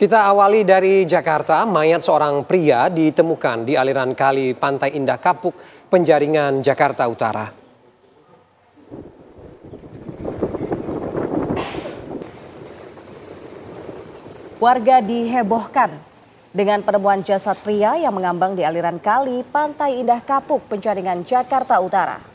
Kita awali dari Jakarta, mayat seorang pria ditemukan di aliran kali Pantai Indah Kapuk, Penjaringan, Jakarta Utara. Warga dihebohkan dengan penemuan jasad pria yang mengambang di aliran kali Pantai Indah Kapuk, Penjaringan, Jakarta Utara.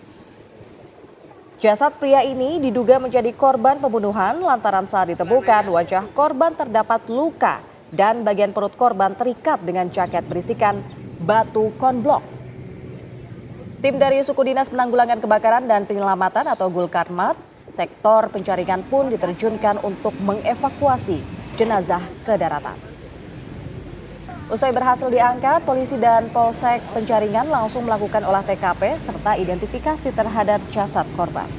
Jasad pria ini diduga menjadi korban pembunuhan lantaran saat ditemukan wajah korban terdapat luka dan bagian perut korban terikat dengan jaket berisikan batu konblok. Tim dari Suku Dinas Penanggulangan Kebakaran dan Penyelamatan atau Gulkarmat, sektor Penjaringan pun diterjunkan untuk mengevakuasi jenazah ke daratan. Usai berhasil diangkat, polisi dan Polsek Penjaringan langsung melakukan olah TKP serta identifikasi terhadap jasad korban.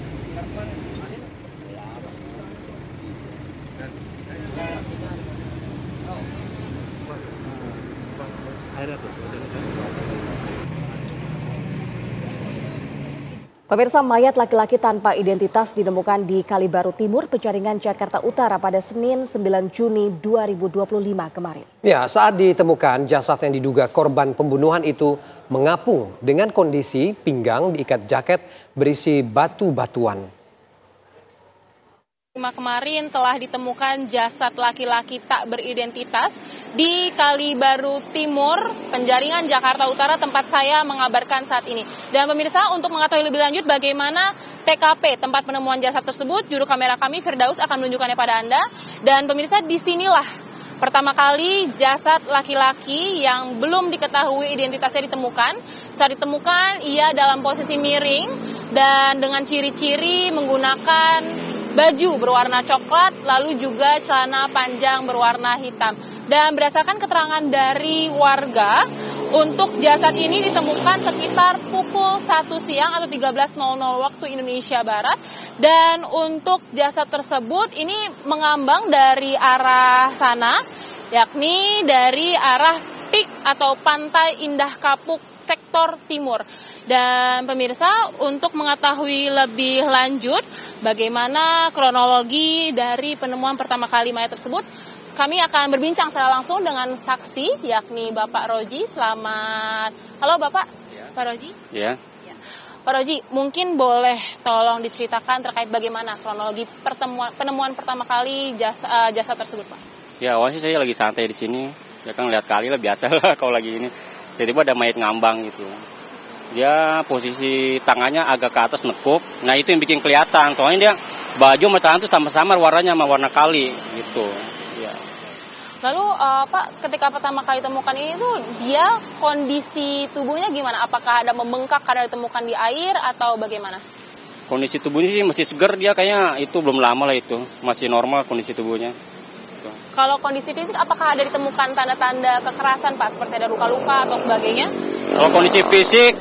Pemirsa, mayat laki-laki tanpa identitas ditemukan di Kalibaru Timur, Penjaringan, Jakarta Utara pada Senin 9 Juni 2025 kemarin. Ya, saat ditemukan jasad yang diduga korban pembunuhan itu mengapung dengan kondisi pinggang diikat jaket berisi batu-batuan. Kemarin telah ditemukan jasad laki-laki tak beridentitas di Kalibaru Timur, Penjaringan, Jakarta Utara, tempat saya mengabarkan saat ini. Dan pemirsa, untuk mengetahui lebih lanjut bagaimana TKP tempat penemuan jasad tersebut, juru kamera kami Firdaus akan menunjukkannya pada Anda. Dan pemirsa, disinilah pertama kali jasad laki-laki yang belum diketahui identitasnya ditemukan. Saat ditemukan, ia dalam posisi miring dan dengan ciri-ciri menggunakan baju berwarna coklat, lalu juga celana panjang berwarna hitam. Dan berdasarkan keterangan dari warga, untuk jasad ini ditemukan sekitar pukul 1 siang atau 13.00 waktu Indonesia Barat. Dan untuk jasad tersebut ini mengambang dari arah sana, yakni dari arah PIK atau Pantai Indah Kapuk sektor timur. Dan pemirsa, untuk mengetahui lebih lanjut bagaimana kronologi dari penemuan pertama kali mayat tersebut, kami akan berbincang secara langsung dengan saksi, yakni Bapak Roji. Selamat. Halo Bapak. Ya. Pak Roji. Ya. Pak Roji, mungkin boleh tolong diceritakan terkait bagaimana kronologi penemuan pertama kali jasad tersebut, Pak? Ya, awalnya saya lagi santai di sini. Ya kan lihat kali lah, biasa lah kalau lagi ini. Tiba-tiba ada mayat ngambang gitu. Dia posisi tangannya agak ke atas nekuk. Nah itu yang bikin kelihatan. Soalnya dia baju sama tangan itu sama-sama warnanya sama warna kali gitu. Ya. Lalu Pak, ketika pertama kali temukan ini tuh dia kondisi tubuhnya gimana? Apakah ada membengkak karena ditemukan di air atau bagaimana? Kondisi tubuhnya sih masih segar, dia kayaknya itu belum lama lah itu. Masih normal kondisi tubuhnya. Kalau kondisi fisik, apakah ada ditemukan tanda-tanda kekerasan, Pak? Seperti ada luka-luka atau sebagainya? Kalau kondisi fisik,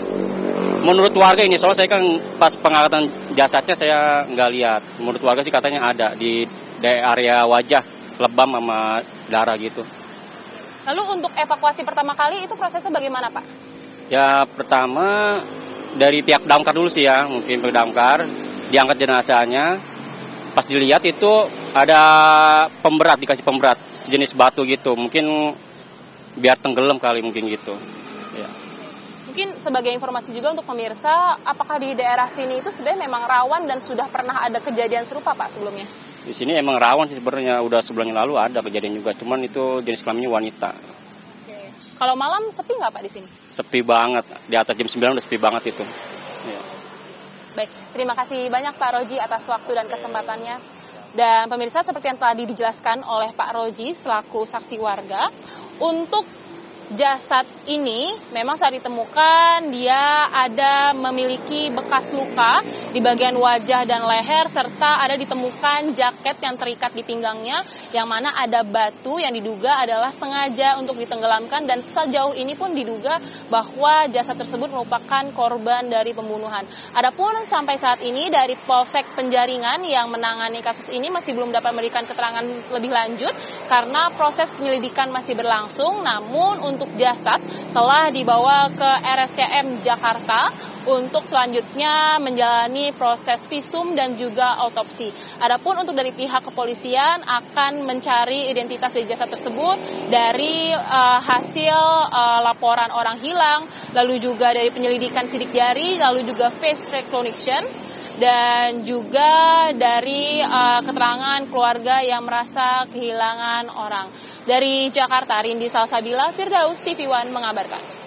menurut warga ini, soalnya saya kan pas pengangkatan jasadnya saya nggak lihat. Menurut warga sih katanya ada di area wajah, lebam sama darah gitu. Lalu untuk evakuasi pertama kali itu prosesnya bagaimana, Pak? Ya pertama dari pihak damkar dulu sih ya, mungkin pihak damkar diangkat jenazahnya. Pas dilihat itu ada pemberat, dikasih pemberat sejenis batu gitu, mungkin biar tenggelam kali mungkin gitu. Ya. Mungkin sebagai informasi juga untuk pemirsa, apakah di daerah sini itu sebenarnya memang rawan dan sudah pernah ada kejadian serupa, Pak, sebelumnya? Di sini emang rawan sih sebenarnya, udah sebulan yang lalu ada kejadian juga, cuman itu jenis kelaminnya wanita. Oke. Kalau malam sepi nggak, Pak, di sini? Sepi banget, di atas jam 9 udah sepi banget itu. Ya. Baik, terima kasih banyak Pak Roji atas waktu dan kesempatannya. Dan pemirsa, seperti yang tadi dijelaskan oleh Pak Roji selaku saksi warga, untuk jasad ini memang saat ditemukan dia ada memiliki bekas luka di bagian wajah dan leher, serta ada ditemukan jaket yang terikat di pinggangnya yang mana ada batu yang diduga adalah sengaja untuk ditenggelamkan, dan sejauh ini pun diduga bahwa jasad tersebut merupakan korban dari pembunuhan. Adapun sampai saat ini dari Polsek Penjaringan yang menangani kasus ini masih belum dapat memberikan keterangan lebih lanjut karena proses penyelidikan masih berlangsung. Namun untuk jasad telah dibawa ke RSCM Jakarta untuk selanjutnya menjalani proses visum dan juga autopsi. Adapun untuk dari pihak kepolisian akan mencari identitas dari jasad tersebut dari hasil laporan orang hilang, lalu juga dari penyelidikan sidik jari, lalu juga face recognition, dan juga dari keterangan keluarga yang merasa kehilangan orang. Dari Jakarta, Rindi Salsabila, Firdaus TV One mengabarkan.